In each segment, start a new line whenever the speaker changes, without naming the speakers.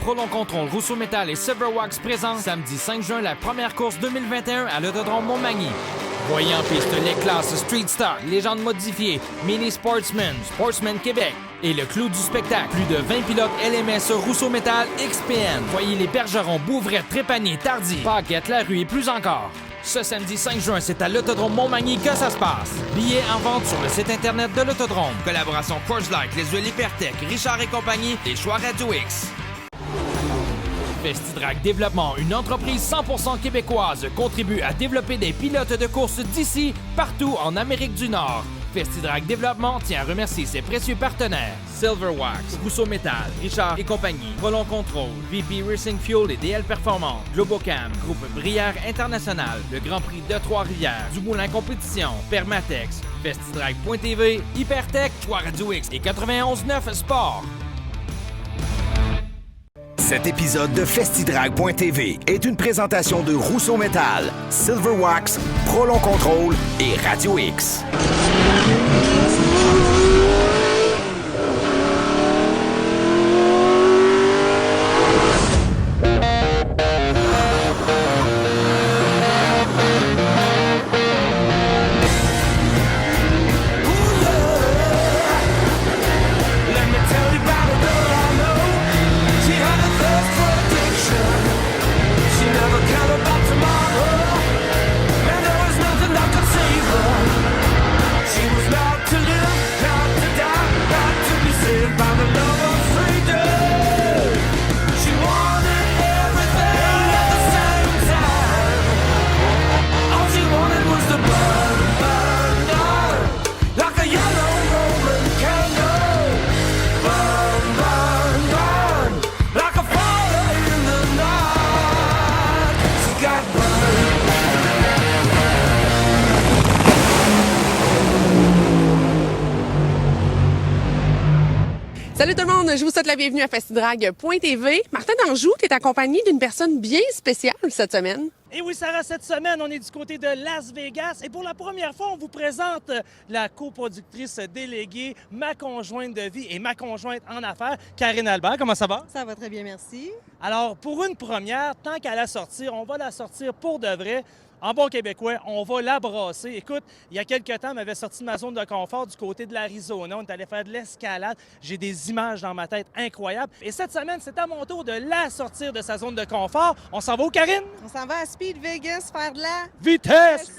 Prolong Contrôle, Rousseau Metal et Silverwax présentent samedi 5 juin la première course 2021 à l'Autodrome Montmagny. Voyez en piste les classes Street Stock, Légende modifiée, Mini Sportsman, Sportsman Québec et le clou du spectacle. Plus de 20 pilotes LMS Rousseau Metal XPN. Voyez les Bergerons, Bouvret, Trépanier, Tardy, Paquette, Larue et plus encore. Ce samedi 5 juin, c'est à l'Autodrome Montmagny que ça se passe. Billets en vente sur le site internet de l'Autodrome. Collaboration Coors Light, les huiles Hypertech, Richard et compagnie, les choix Radio X. Festidrag Développement, une entreprise 100% québécoise, contribue à développer des pilotes de course d'ici, partout en Amérique du Nord. Festidrag Développement tient à remercier ses précieux partenaires. Silverwax, Rousseau Metal, Richard et compagnie, Prolong Contrôle, VP Racing Fuel et DL Performance, Globocam, Groupe Brière International, le Grand Prix de Trois-Rivières, Dumoulin Compétition, Permatex, Festidrag.tv, Hypertech, Choix Radio X et 91.9 Sport.
Cet épisode de Festidrag.tv est une présentation de Rousseau Metal, Silverwax, Prolong Contrôle et Radio X.
Salut tout le monde, je vous souhaite la bienvenue à Festidrag.tv. Martin Danjou, tu es accompagné d'une personne bien spéciale cette semaine.
Et oui, Sarah, cette semaine, on est du côté de Las Vegas et pour la première fois, on vous présente la coproductrice déléguée, ma conjointe de vie et ma conjointe en affaires, Karine Albert. Comment ça va?
Ça va très bien, merci.
Alors, pour une première, tant qu'à la sortir, on va la sortir pour de vrai. En bon québécois, on va la brasser. Écoute, il y a quelques temps, on m'avait sorti de ma zone de confort du côté de l'Arizona. On est allé faire de l'escalade. J'ai des images dans ma tête incroyables. Et cette semaine, c'est à mon tour de la sortir de sa zone de confort. On s'en va où, Karine?
On s'en va à Speed Vegas faire de la
vitesse!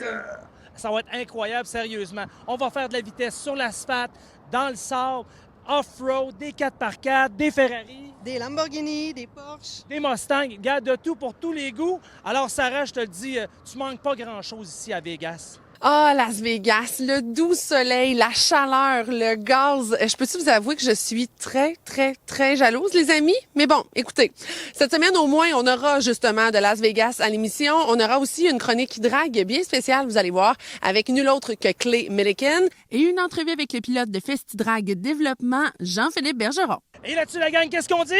Ça va être incroyable, sérieusement. On va faire de la vitesse sur l'asphalte, dans le sable, off-road, des 4x4, des Ferrari.
Des Lamborghini, des Porsche.
Des Mustangs, garde de tout pour tous les goûts. Alors, Sarah, je te le dis, tu manques pas grand-chose ici à Vegas.
Ah, Las Vegas, le doux soleil, la chaleur, le gaz. Je peux-tu vous avouer que je suis très jalouse, les amis? Mais bon, écoutez, cette semaine, au moins, on aura justement de Las Vegas à l'émission. On aura aussi une chronique drague bien spéciale, vous allez voir, avec nul autre que Clay Milliken.
Et une entrevue avec le pilote de Festidrag Développement, Jean-Philippe Bergeron.
Et là-dessus, la gang, qu'est-ce qu'on dit?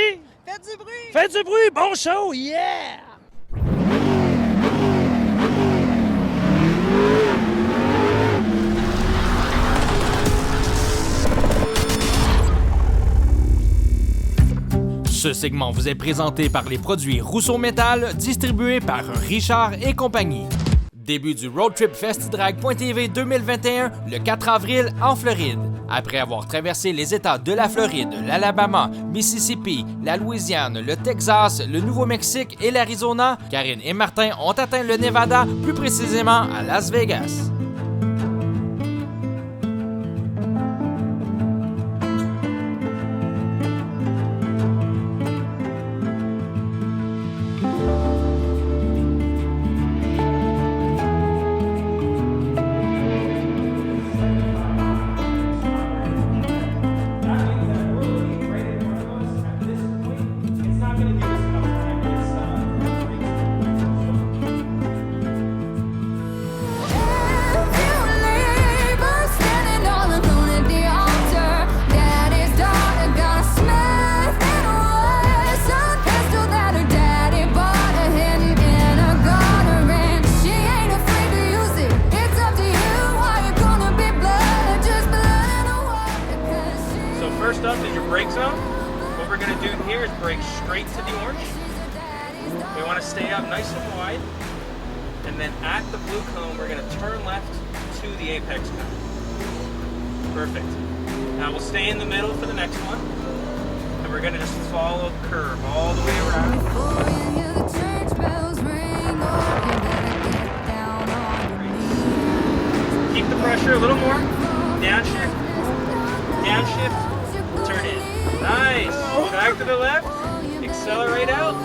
Faites du bruit!
Faites du bruit! Bon show! Yeah! Ce segment vous est présenté par les produits Rousseau Metal, distribués par Richard et compagnie. Début du Road Trip Festidrag.tv 2021 le 4 avril en Floride. Après avoir traversé les États de la Floride, l'Alabama, Mississippi, la Louisiane, le Texas, le Nouveau-Mexique et l'Arizona, Karine et Martin ont atteint le Nevada, plus précisément à Las Vegas. straight to the orange. We want to stay up nice and wide. And then at the blue cone, we're going to turn left to the apex cone. Perfect. Now we'll stay in the middle for the next one. And we're going to just follow the curve all the way around. Keep the pressure a little more. Downshift. Downshift. Turn in. Nice. Back to the left. Accelerate out.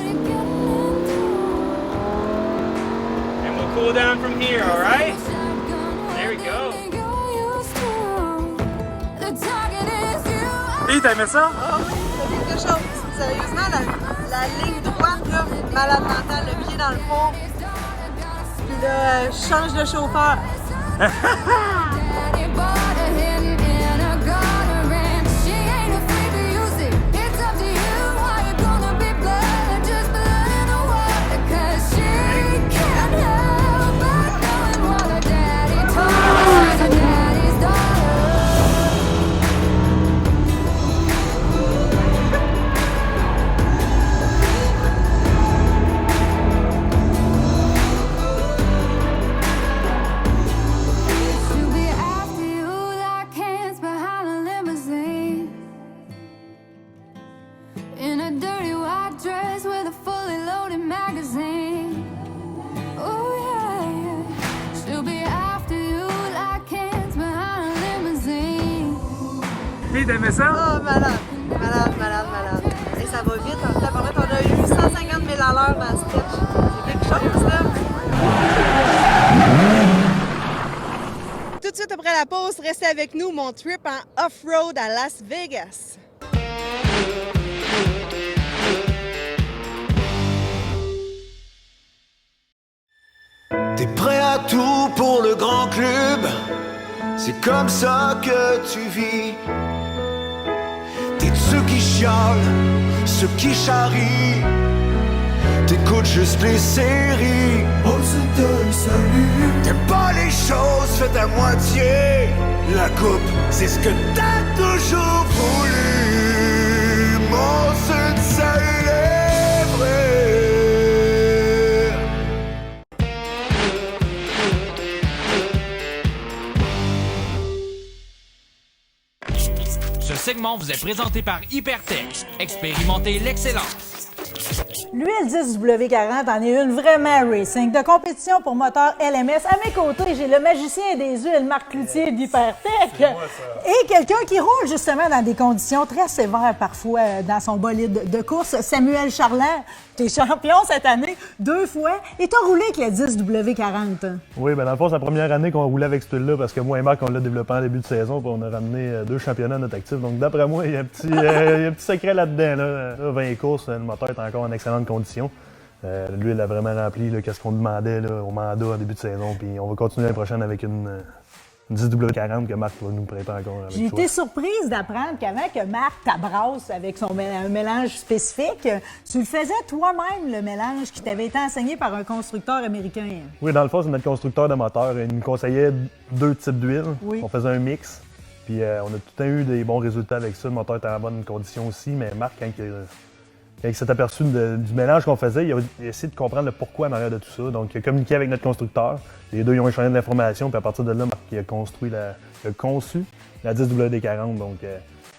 And we'll cool down from here, all right? There we go. Hey, t'as aimé ça?
Ah oui, c'est quelque chose. Sérieusement, la ligne droite, là, malade mental, le pied dans le fond. Puis là, je change de chauffeur.
Hey, t'as aimé ça?
Oh, malade. Et ça va vite. En fait, on a eu 150 000 à l'heure dans le sketch. C'est quelque chose, là. Tout de suite après la pause, restez avec nous, mon trip en off-road à Las Vegas.
T'es prêt à tout pour le grand club, c'est comme ça que tu vis. T'es de ceux qui chialent, ceux qui charrient. T'écoutes juste les séries. On se donne salut. T'aimes pas les choses faites à moitié. La coupe, c'est ce que t'as toujours voulu. Mon seul salut est vrai.
Ce segment vous est présenté par Hypertech. Expérimentez l'excellence.
L'huile 10W40 en est une vraiment racing, de compétition pour moteur LMS. À mes côtés, j'ai le magicien des huiles, Marc Cloutier d'Hypertech. Et quelqu'un qui roule justement dans des conditions très sévères parfois dans son bolide de course, Samuel Charland. T'es champion cette année 2 fois et t'as roulé avec la 10W40.
Oui, bien dans le fond, c'est la première année qu'on roulait avec ce huile-là parce que moi et Marc, on l'a développé en début de saison puis on a ramené 2 championnats à notre actif. Donc d'après moi, il y a un petit, il y a un petit secret là-dedans. Là. 20 courses, le moteur est encore en excellente condition. L'huile a vraiment rempli qu'est-ce qu'on demandait là, au mandat en début de saison. Puis on va continuer l'année prochaine avec une 10W40 que Marc va nous prêter encore avec
J'ai été surprise d'apprendre qu'avant que Marc t'abrasse avec un mélange spécifique, tu le faisais toi-même, le mélange qui t'avait été enseigné par un constructeur américain.
Oui, dans le fond, c'est notre constructeur de moteur. Il nous conseillait 2 types d'huile.
Oui.
On faisait un mix. Puis on a tout le temps eu des bons résultats avec ça. Le moteur était en bonne condition aussi. Mais Marc, quand il s'est aperçu du mélange qu'on faisait, il a essayé de comprendre le pourquoi en arrière de tout ça. Donc, il a communiqué avec notre constructeur. Les deux, ils ont échangé de l'information. Puis à partir de là, Marc il a conçu la 10WD40. Donc,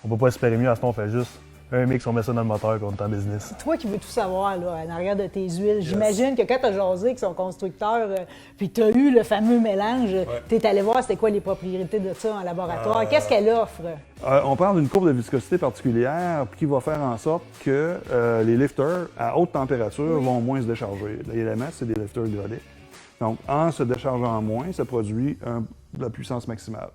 on ne peut pas espérer mieux. À ce temps, on fait juste un mix, on met ça dans le moteur puis on est en business.
Toi qui veux tout savoir là, en arrière de tes huiles, j'imagine que quand tu as jasé avec son constructeur puis tu as eu le fameux mélange, tu es allé voir c'était quoi les propriétés de ça en laboratoire. Qu'est-ce qu'elle offre?
On parle d'une courbe de viscosité particulière qui va faire en sorte que les lifters à haute température vont moins se décharger. Les LMS, c'est des lifters hydrauliques. Donc, en se déchargeant moins, ça produit de la puissance maximale.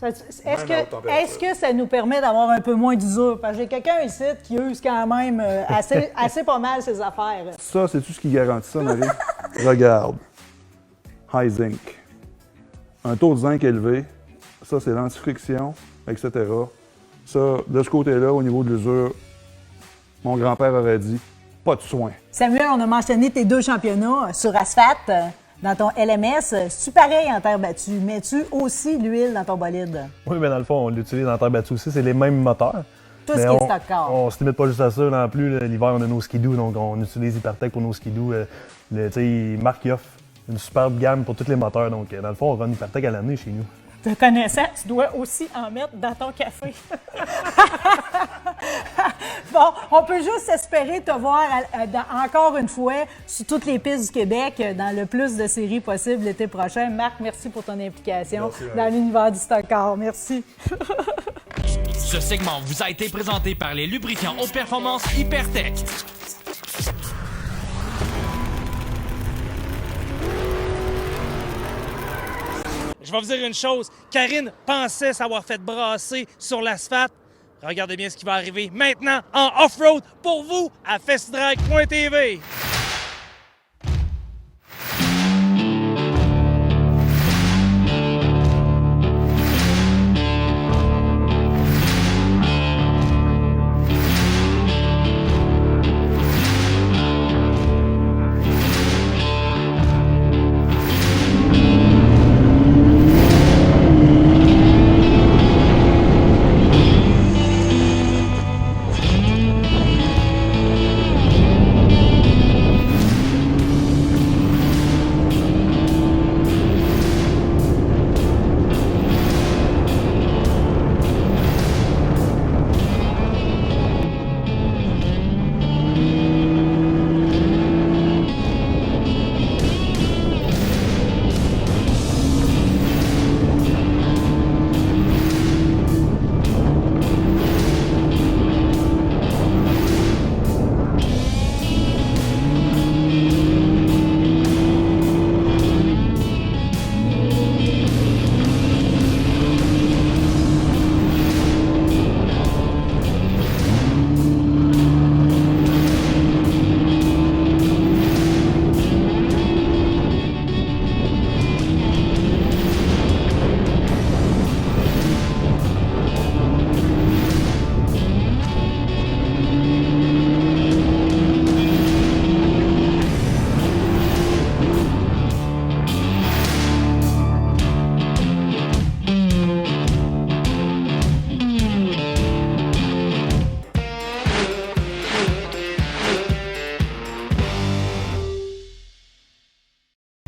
Est-ce que ça nous permet d'avoir un peu moins d'usure? Parce que j'ai quelqu'un ici qui use quand même assez pas mal ses affaires.
Ça, c'est tout ce qui garantit ça, Marie. Regarde. High zinc. Un taux de zinc élevé. Ça, c'est l'antifriction, etc. Ça, de ce côté-là, au niveau de l'usure, mon grand-père aurait dit, pas de soin.
Samuel, on a mentionné tes 2 championnats sur asphalte. Dans ton LMS, c'est pareil en terre battue. Mets-tu aussi l'huile dans ton bolide?
Oui, bien dans le fond, on l'utilise en terre battue aussi. C'est les mêmes moteurs.
Tout ce qui est stock car.
On se limite pas juste à ça non plus. L'hiver, on a nos skidoo, donc on utilise Hypertech pour nos skidoo. Marc il offre une superbe gamme pour tous les moteurs. Donc, dans le fond, on run Hypertech à l'année chez nous.
Te connaissant, tu dois aussi en mettre dans ton café. Bon, on peut juste espérer te voir encore une fois sur toutes les pistes du Québec dans le plus de séries possible l'été prochain. Marc, merci pour ton implication dans l'univers du stock car. Merci.
Ce segment vous a été présenté par les lubrifiants haute performance Hypertech.
Je vais vous dire une chose, Karine pensait s'avoir fait brasser sur l'asphalte. Regardez bien ce qui va arriver maintenant en off-road pour vous à festidrag.tv.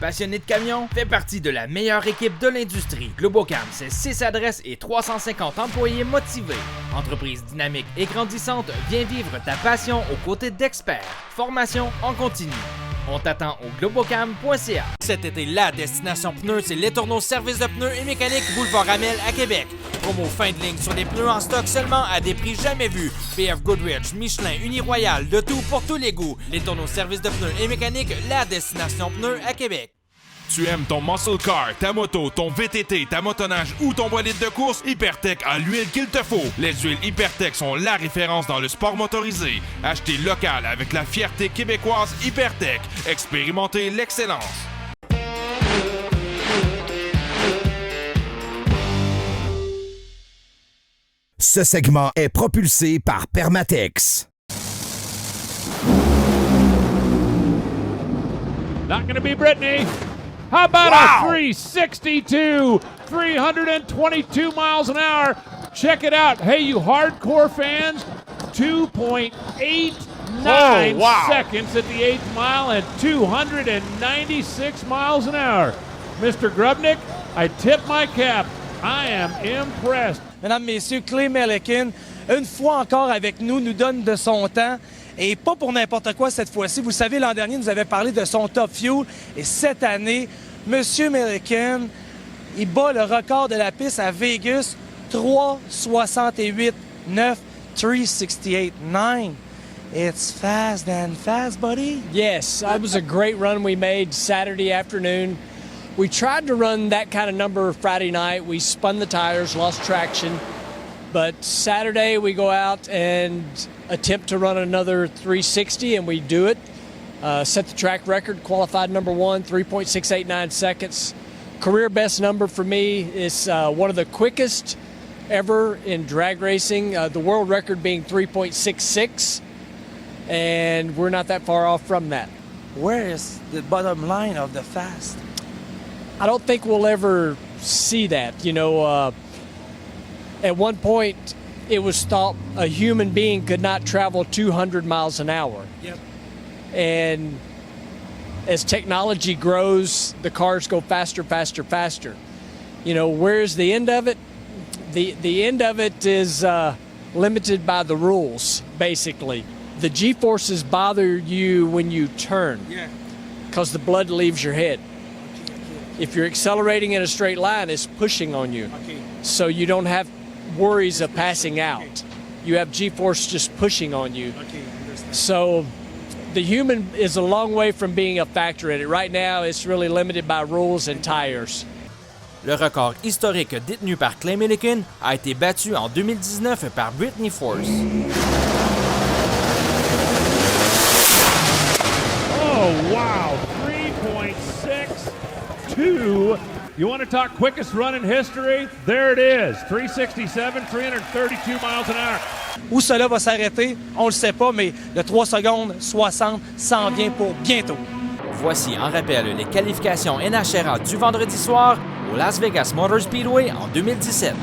Passionné de camions, fait partie de la meilleure équipe de l'industrie. Globocam, c'est 6 adresses et 350 employés motivés. Entreprise dynamique et grandissante, viens vivre ta passion aux côtés d'experts. Formation en continu. On t'attend au globocam.ca. Cet été, la destination pneus, c'est Les Tourneaux Service de pneus et mécanique Boulevard Amel à Québec. Promo fin de ligne sur des pneus en stock seulement à des prix jamais vus. PF Goodrich, Michelin, Uniroyal, de tout pour tous les goûts. Les Tourneaux Service de pneus et mécanique, la destination pneus à Québec.
Tu aimes ton muscle car, ta moto, ton VTT, ta motoneige ou ton bolide de course? Hypertech a l'huile qu'il te faut. Les huiles Hypertech sont la référence dans le sport motorisé. Achetez local avec la fierté québécoise Hypertech. Expérimentez l'excellence.
Ce segment est propulsé par Permatex.
Not gonna be Brittany. How about a 362, 322 miles an hour? Check it out. Hey, you hardcore fans, 2.89 seconds at the 8th mile and 296 miles an hour. Mr. Grubnick, I tip my cap. I am impressed.
Mesdames, Messieurs, Clay Millican, une fois encore avec nous, nous donne de son temps. Et pas pour n'importe quoi cette fois-ci. Vous savez, l'an dernier, nous avait parlé de son Top Fuel. Et cette année, M. Millican, il bat le record de la piste à Vegas, 3.68.9, 3.68.9. It's fast and fast, buddy.
Yes, that was a great run we made Saturday afternoon. We tried to run that kind of number Friday night. We spun the tires, lost traction. But Saturday we go out and attempt to run another 360, and we do it. Set the track record, qualified number 1, 3.689 seconds. Career best number for me is one of the quickest ever in drag racing, the world record being 3.66, and we're not that far off from that.
Where is the bottom line of the fast?
I don't think we'll ever see that. You know, at one point, it was thought a human being could not travel 200 miles an hour.
Yep.
And as technology grows, the cars go faster, faster, faster. You know, where's the end of it? The end of it is limited by the rules, basically. The G-forces bother you when you turn because the blood leaves your head. If you're accelerating in a straight line, it's pushing on you. So you don't have worries of passing out. You have G-force just pushing on you. So the human is a long way from being a factor in it. Right now, it's really limited by rules and tires.
Le record historique détenu par Clay Millican a été battu en 2019 par Brittany Force.
Oh, wow. 3.62. You want to talk quickest run in history? There it is. 367, 332 miles an hour.
Où cela va s'arrêter, on le sait pas, mais le 3 secondes 60 s'en vient pour bientôt.
Voici en rappel les qualifications NHRA du vendredi soir au Las Vegas Motor Speedway en 2017.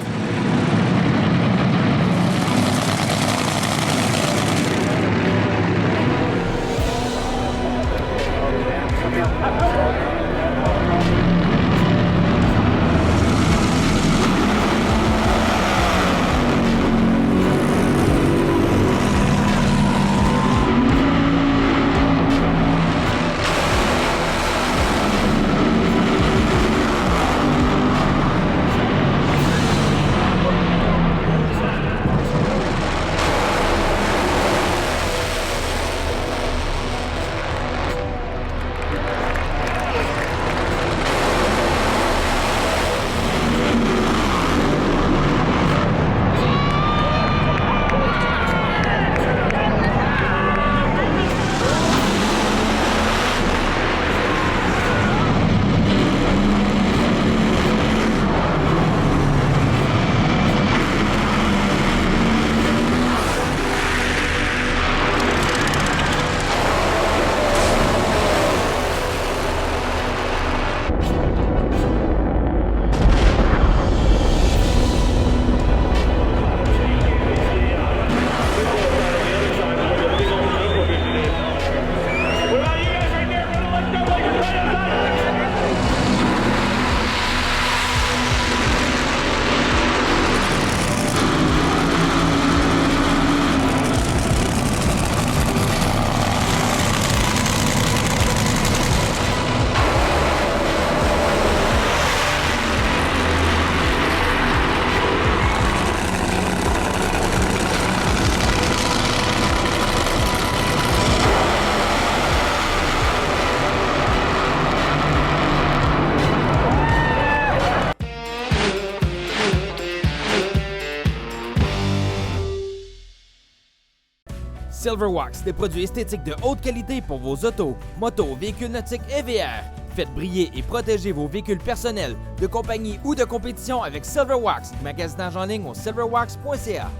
Silverwax, des produits esthétiques de haute qualité pour vos autos, motos, véhicules nautiques et VR. Faites briller et protéger vos véhicules personnels, de compagnie ou de compétition avec Silverwax. Magasinage en ligne au silverwax.ca.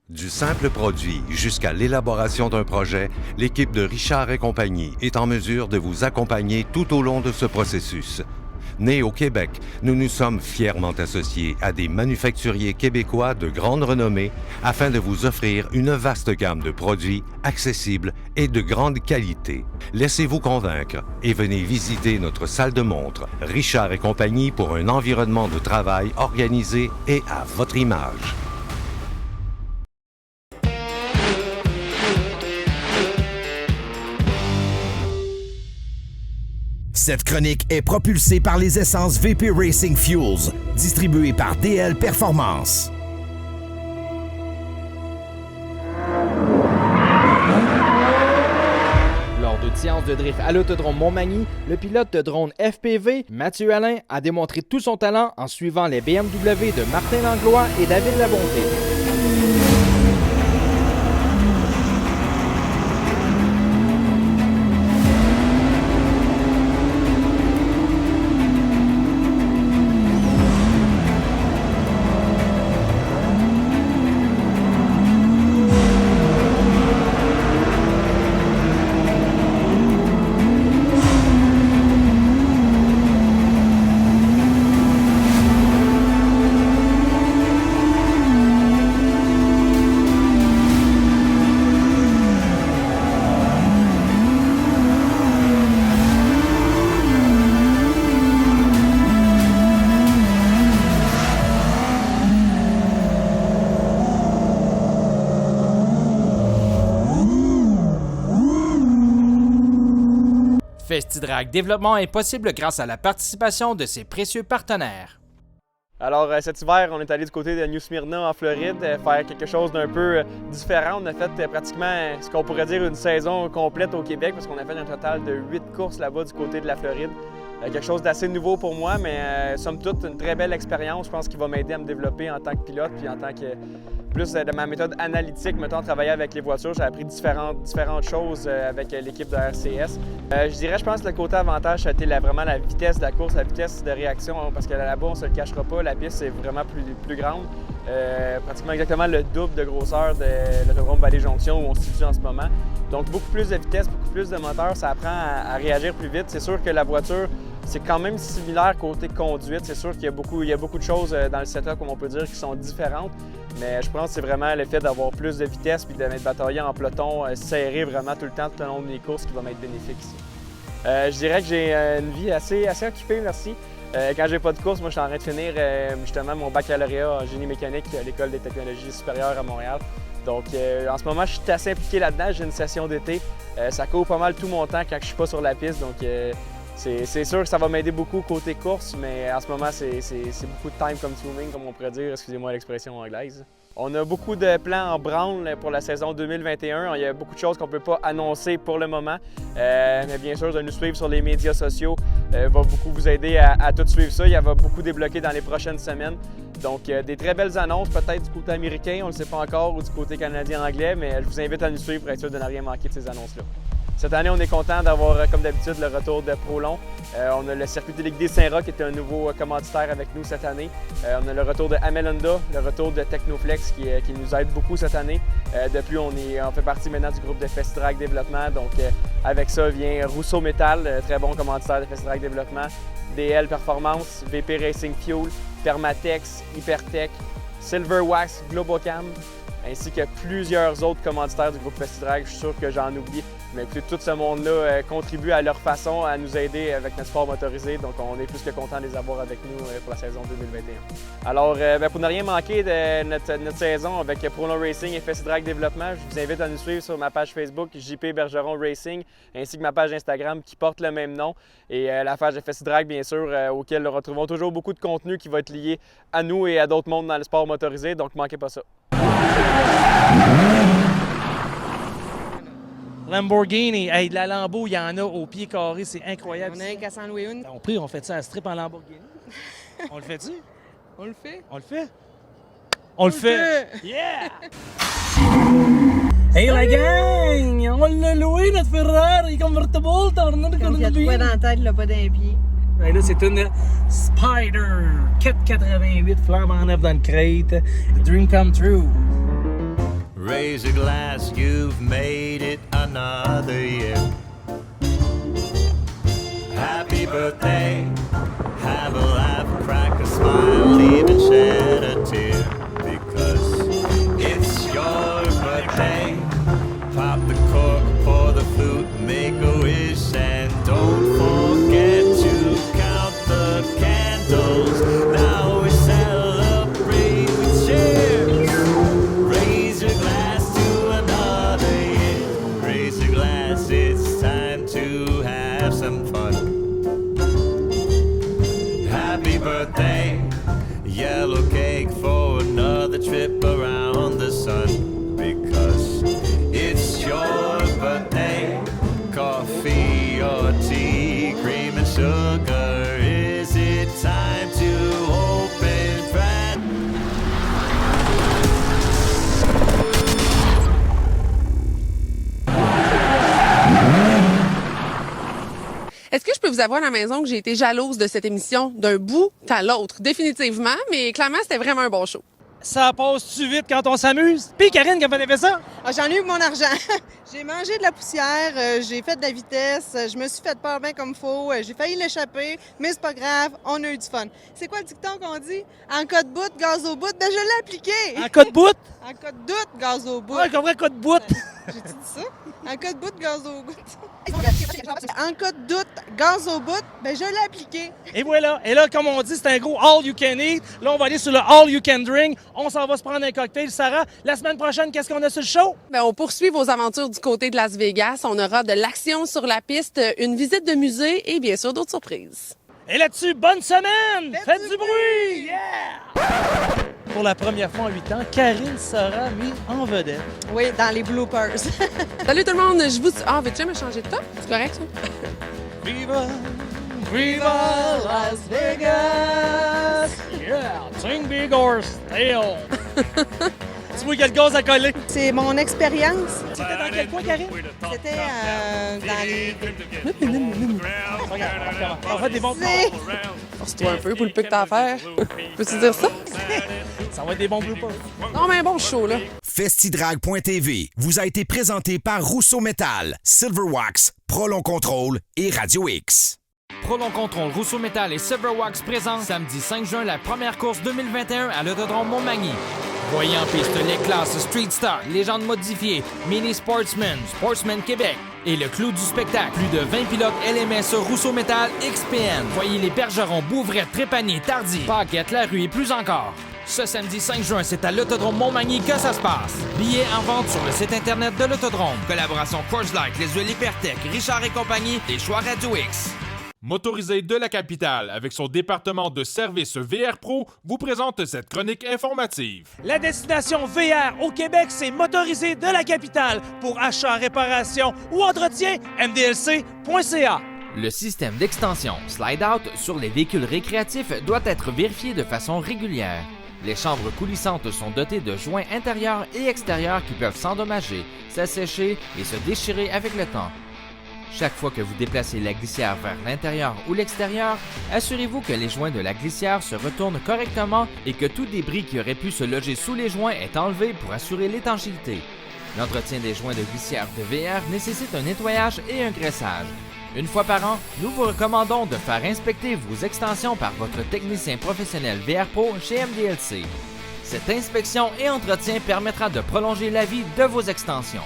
Du simple produit jusqu'à l'élaboration d'un projet, l'équipe de Richard et compagnie est en mesure de vous accompagner tout au long de ce processus. Nés au Québec, nous nous sommes fièrement associés à des manufacturiers québécois de grande renommée afin de vous offrir une vaste gamme de produits accessibles et de grande qualité. Laissez-vous convaincre et venez visiter notre salle de montre Richard et compagnie pour un environnement de travail organisé et à votre image.
Cette chronique est propulsée par les essences VP Racing Fuels, distribuées par DL Performance.
Lors d'une séance de drift à l'autodrome Montmagny, le pilote de drone FPV, Mathieu Alain, a démontré tout son talent en suivant les BMW de Martin Langlois et David Labonté.
FestiDrag Développement est possible grâce à la participation de ses précieux partenaires.
Alors cet hiver, on est allé du côté de New Smyrna en Floride, faire quelque chose d'un peu différent. On a fait pratiquement ce qu'on pourrait dire une saison complète au Québec parce qu'on a fait un total de 8 courses là-bas du côté de la Floride. Quelque chose d'assez nouveau pour moi, mais somme toute, une très belle expérience. Je pense qu'il va m'aider à me développer en tant que pilote puis en tant que plus de ma méthode analytique, mettons, travailler avec les voitures. J'ai appris différentes choses avec l'équipe de RCS. Je dirais, je pense que le côté avantage, ça a été vraiment la vitesse de la course, la vitesse de réaction, parce que là-bas, on ne se le cachera pas, la piste est vraiment plus grande. Pratiquement exactement le double de grosseur de l'autodrome Vallée-Jonction où on se situe en ce moment. Donc, beaucoup plus de vitesse, beaucoup plus de moteur, ça apprend à réagir plus vite. C'est sûr que la voiture, c'est quand même similaire côté conduite. C'est sûr qu'il y a beaucoup de choses dans le setup, comme on peut dire, qui sont différentes. Mais je pense que c'est vraiment le fait d'avoir plus de vitesse puis de m'être bataillé en peloton serré vraiment tout le long de mes courses qui va m'être bénéfique ici. Je dirais que j'ai une vie assez occupée, merci. Quand j'ai pas de course, moi je suis en train de finir justement mon baccalauréat en génie mécanique à l'École des technologies supérieures à Montréal. Donc en ce moment, je suis assez impliqué là-dedans. J'ai une session d'été. Ça court pas mal tout mon temps quand je suis pas sur la piste. Donc c'est sûr que ça va m'aider beaucoup côté course, mais en ce moment, c'est beaucoup de time consuming, comme on pourrait dire, excusez-moi l'expression anglaise. On a beaucoup de plans en branle pour la saison 2021. Il y a beaucoup de choses qu'on ne peut pas annoncer pour le moment. Mais bien sûr, de nous suivre sur les médias sociaux va beaucoup vous aider à tout suivre ça. Il y va beaucoup débloquer dans les prochaines semaines. Donc, des très belles annonces, peut-être du côté américain, on ne le sait pas encore, ou du côté canadien-anglais, mais je vous invite à nous suivre pour être sûr de ne rien manquer de ces annonces-là. Cette année, on est content d'avoir, comme d'habitude, le retour de Prolon. On a le circuit téléguidé Saint-Roch qui est un nouveau commanditaire avec nous cette année. On a le retour de Hamel Honda, le retour de Technoflex qui nous aide beaucoup cette année. Depuis, on fait partie maintenant du groupe de FestiDrag Développement. Donc, avec ça vient Rousseau Métal, très bon commanditaire de FestiDrag Développement, DL Performance, VP Racing Fuel, Permatex, Hypertech, Silverwax, Globocam, ainsi que plusieurs autres commanditaires du groupe FestiDrag. Je suis sûr que j'en oublie, mais tout ce monde-là contribue à leur façon à nous aider avec notre sport motorisé. Donc, on est plus que content de les avoir avec nous pour la saison 2021. Alors, pour ne rien manquer de notre saison avec Prolon Racing et FestiDrag Développement, je vous invite à nous suivre sur ma page Facebook JP Bergeron Racing, ainsi que ma page Instagram qui porte le même nom, et la page de FestiDrag, bien sûr, auquel nous retrouvons toujours beaucoup de contenu qui va être lié à nous et à d'autres mondes dans le sport motorisé. Donc, manquez pas ça.
Lamborghini, hey, de la Lambo, il y en a au pied carré, c'est incroyable.
On a un qu'à s'en louer une.
On fait ça à strip en Lamborghini. On le fait-tu?
On le fait.
On le fait? On le fait! Yeah!
Hey la gang! On l'a loué notre Ferrari convertible, t'en as de
Comme il y a de quoi dans la tête, là, pas d'un pied.
Et là, c'est une Spider 488 flambant neuf dans le crate. Dream come true.
Raise a glass, you've made it another year. Happy birthday, have a laugh, crack a smile, even shed a tear. Because it's your birthday. Pop the cork, pour the flute, make a wish, and don't forget to count the candles. Now we celebrate with cheers. Raise your glass to another year. Raise your glass, it's time to have some fun. Happy birthday, yellow cake for another trip around the sun. Because it's your birthday, coffee or tea, cream and sugar. Is it time to open fat?
Est-ce que je peux vous avouer à la maison que j'ai été jalouse de cette émission d'un bout à l'autre? Définitivement, mais clairement, c'était vraiment un bon show.
Ça passe-tu vite quand on s'amuse? Puis Karine, comment t'as fait ça?
Ah, j'en ai eu mon argent. J'ai mangé de la poussière, j'ai fait de la vitesse, je me suis fait peur bien comme faut, j'ai failli l'échapper, mais c'est pas grave, on a eu du fun. C'est quoi le dicton qu'on dit? En cas de bout, gaz au bout. Ben, je l'ai appliqué.
En cas de bout?
En cas de doute, gaz au bout.
Ouais, je comprends, cas de bout.
J'ai-tu dit ça? En cas de bout, gaz au bout. En cas de doute, gaz au bout, ben je l'ai appliqué.
Et voilà. Et là, comme on dit, c'est un gros all you can eat. Là, on va aller sur le all you can drink. On s'en va se prendre un cocktail. Sarah, la semaine prochaine, qu'est-ce qu'on a sur le show?
Ben, on poursuit vos aventures du côté de Las Vegas. On aura de l'action sur la piste, une visite de musée et bien sûr d'autres surprises.
Et là-dessus, bonne semaine! Faites du bruit! Yeah! Pour la première fois en 8 ans, Karine sera mise en vedette.
Oui, dans les bloopers.
Salut tout le monde, je vous... Ah, veux-tu me changer de top? C'est correct, ça?
Viva! Viva Las Vegas! Yeah! Sing big or stale! Dis-moi quel gaz à coller!
C'est mon expérience.
C'était dans quel coin, Karine?
C'était dans les...
Regarde, on fait des bons
Force-toi un peu pour le peu que t'as à faire. Peux-tu dire ça?
Ça va être des bons bloopers.
Non, mais un bon show, là.
Festidrag.tv vous a été présenté par Rousseau Metal, Silverwax, Prolon Control et Radio X.
Prolon Control, Rousseau Metal et Silverwax présentent samedi 5 juin la première course 2021 à l'Autodrome Montmagny. Voyez en piste les classes Street Stock, Légendes modifiées, Mini Sportsman, Sportsman Québec et le clou du spectacle. Plus de 20 pilotes LMS Rousseau Metal XPN. Voyez les Bergerons, Bouvret, Trépanier, Tardy, Paquette, Larue et plus encore. Ce samedi 5 juin, c'est à l'Autodrome Montmagny que ça se passe. Billets en vente sur le site internet de l'Autodrome. Collaboration Coors Light, les huiles Hypertech, Richard et compagnie, les choix Radio X.
Motorisé de la capitale, avec son département de services VR Pro, vous présente cette chronique informative.
La destination VR au Québec, c'est Motorisé de la capitale. Pour achat, réparation ou entretien, mdlc.ca.
Le système d'extension slide-out sur les véhicules récréatifs doit être vérifié de façon régulière. Les chambres coulissantes sont dotées de joints intérieurs et extérieurs qui peuvent s'endommager, s'assécher et se déchirer avec le temps. Chaque fois que vous déplacez la glissière vers l'intérieur ou l'extérieur, assurez-vous que les joints de la glissière se retournent correctement et que tout débris qui aurait pu se loger sous les joints est enlevé pour assurer l'étanchéité. L'entretien des joints de glissière de VR nécessite un nettoyage et un graissage. Une fois par an, nous vous recommandons de faire inspecter vos extensions par votre technicien professionnel VR Pro chez MDLC. Cette inspection et entretien permettra de prolonger la vie de vos extensions.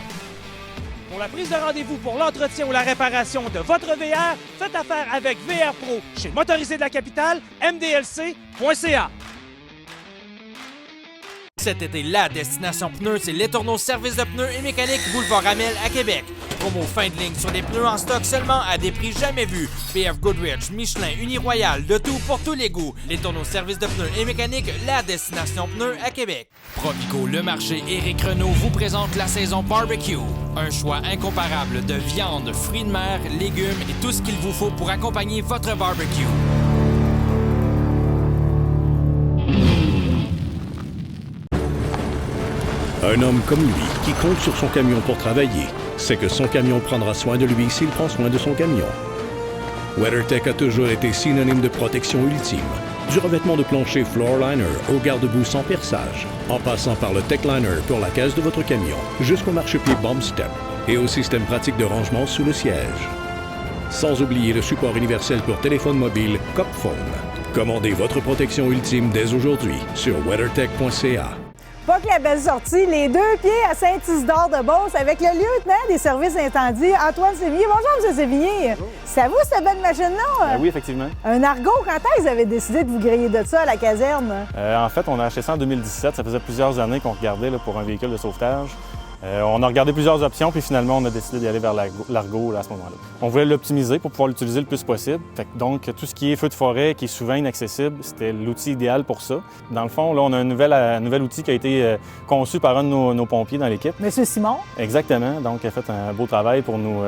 Pour la prise de rendez-vous pour l'entretien ou la réparation de votre VR, faites affaire avec VR Pro chez Motorisé de la capitale, mdlc.ca.
Cet été, la destination pneus, c'est Les Tourneaux Service de pneus et mécanique Boulevard Amel à Québec. Promo fin de ligne sur des pneus en stock seulement à des prix jamais vus. PF Goodrich, Michelin, Uniroyal, de tout pour tous les goûts. Les Tourneaux Service de pneus et mécanique, la destination pneus à Québec. Provico, Le Marché, Éric Renault vous présente la saison barbecue. Un choix incomparable de viande, fruits de mer, légumes et tout ce qu'il vous faut pour accompagner votre barbecue.
Un homme comme lui, qui compte sur son camion pour travailler, sait que son camion prendra soin de lui s'il prend soin de son camion. WeatherTech a toujours été synonyme de protection ultime. Du revêtement de plancher Floorliner au garde-boue sans perçage, en passant par le Techliner pour la caisse de votre camion, jusqu'au marchepied Bomb Step et au système pratique de rangement sous le siège. Sans oublier le support universel pour téléphone mobile CopPhone. Commandez votre protection ultime dès aujourd'hui sur weathertech.ca.
Pas que la belle sortie, les 2 pieds à Saint-Isidore-de-Beauce avec le lieutenant des services incendies, Antoine Sévigné. Bonjour, M. Sévigné. C'est à vous, cette belle machine-là?
Oui, effectivement.
Un Argo, quand est-ce que vous avez décidé de vous griller de ça à la caserne?
En fait, on a acheté ça en 2017. Ça faisait plusieurs années qu'on regardait là, pour un véhicule de sauvetage. On a regardé plusieurs options, puis finalement, on a décidé d'y aller vers l'Argo à ce moment-là. On voulait l'optimiser pour pouvoir l'utiliser le plus possible. Donc, tout ce qui est feu de forêt, qui est souvent inaccessible, c'était l'outil idéal pour ça. Dans le fond, là, on a un nouvel outil qui a été conçu par un de nos pompiers dans l'équipe.
Monsieur Simon.
Exactement. Donc, il a fait un beau travail pour nous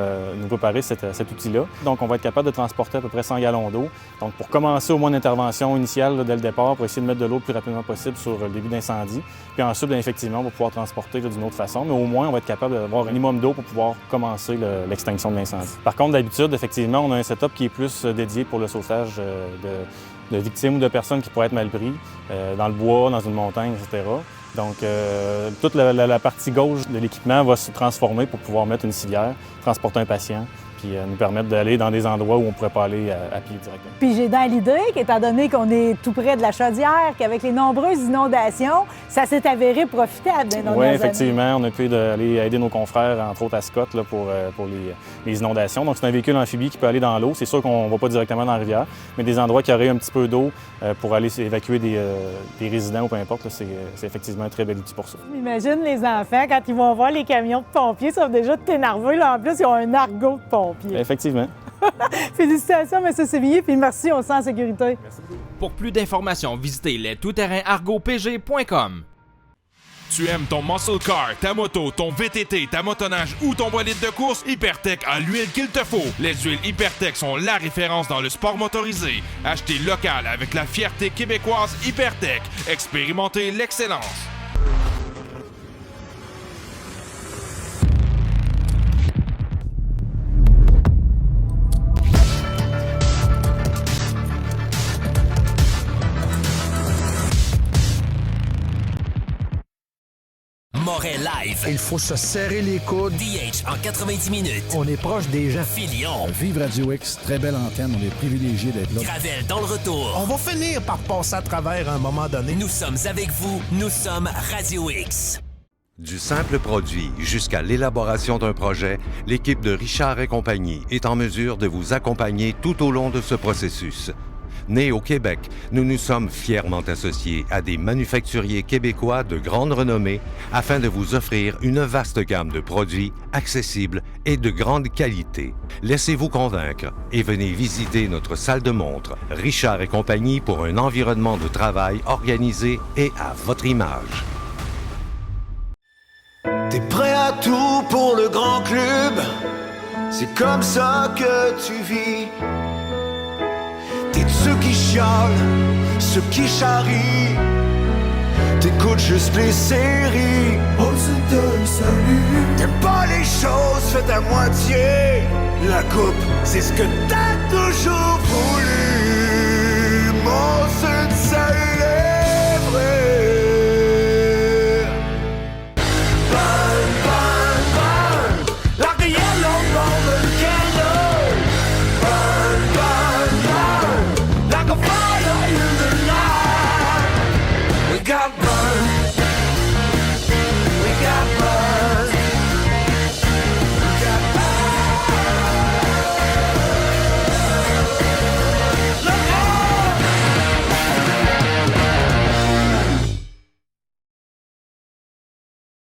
préparer cet outil-là. Donc, on va être capable de transporter à peu près 100 gallons d'eau. Donc, pour commencer au moins une intervention initiale là, dès le départ, pour essayer de mettre de l'eau le plus rapidement possible sur le début d'incendie. Puis ensuite, bien, effectivement, on va pouvoir transporter d'une autre façon. Mais au moins, on va être capable d'avoir un minimum d'eau pour pouvoir commencer l'extinction de l'incendie. Par contre, d'habitude, effectivement, on a un setup qui est plus dédié pour le sauvetage de victimes ou de personnes qui pourraient être mal pris, dans le bois, dans une montagne, etc. Donc, toute la partie gauche de l'équipement va se transformer pour pouvoir mettre une civière, transporter un patient, puis nous permettre d'aller dans des endroits où on ne pourrait pas aller à pied directement.
Puis j'ai dans l'idée qu'étant donné qu'on est tout près de la Chaudière, qu'avec les nombreuses inondations, ça s'est avéré profitable dans
Oui, effectivement. On a pu aller aider nos confrères, entre autres à Scott, là, pour les inondations. Donc c'est un véhicule amphibie qui peut aller dans l'eau. C'est sûr qu'on ne va pas directement dans la rivière, mais des endroits qui auraient un petit peu d'eau pour aller évacuer des résidents ou peu importe, là, c'est effectivement un très bel outil pour ça.
Imagine les enfants, quand ils vont voir les camions de pompiers, ils sont déjà énervés. Là, en plus, ils ont un argot de pompiers.
Effectivement.
Félicitations, M. Sévillier, puis merci, on se sent en sécurité.
Merci.
Pour plus d'informations, visitez lestoutterrainargopg.com.
Tu aimes ton muscle car, ta moto, ton VTT, ta motoneige ou ton bolide de course? Hypertech a l'huile qu'il te faut. Les huiles Hypertech sont la référence dans le sport motorisé. Achetez local avec la fierté québécoise Hypertech. Expérimentez l'excellence.
Moret Live.
Il faut se serrer les coudes.
DH en 90 minutes.
On est proche des gens.
Filion.
Vive Radio X, très belle antenne, on est privilégiés d'être là.
Gravel dans le retour.
On va finir par passer à travers à un moment donné.
Nous sommes avec vous, nous sommes Radio X.
Du simple produit jusqu'à l'élaboration d'un projet, l'équipe de Richard et compagnie est en mesure de vous accompagner tout au long de ce processus. Nés au Québec, nous nous sommes fièrement associés à des manufacturiers québécois de grande renommée afin de vous offrir une vaste gamme de produits accessibles et de grande qualité. Laissez-vous convaincre et venez visiter notre salle de montre Richard et compagnie pour un environnement de travail organisé et à votre image.
T'es prêt à tout pour le grand club, c'est comme ça que tu vis. T'es de ceux qui chialent, ceux qui charrient. T'écoutes juste les séries. On se donne salut. T'aimes pas les choses faites à moitié. La coupe, c'est ce que t'as toujours voulu. Mon seul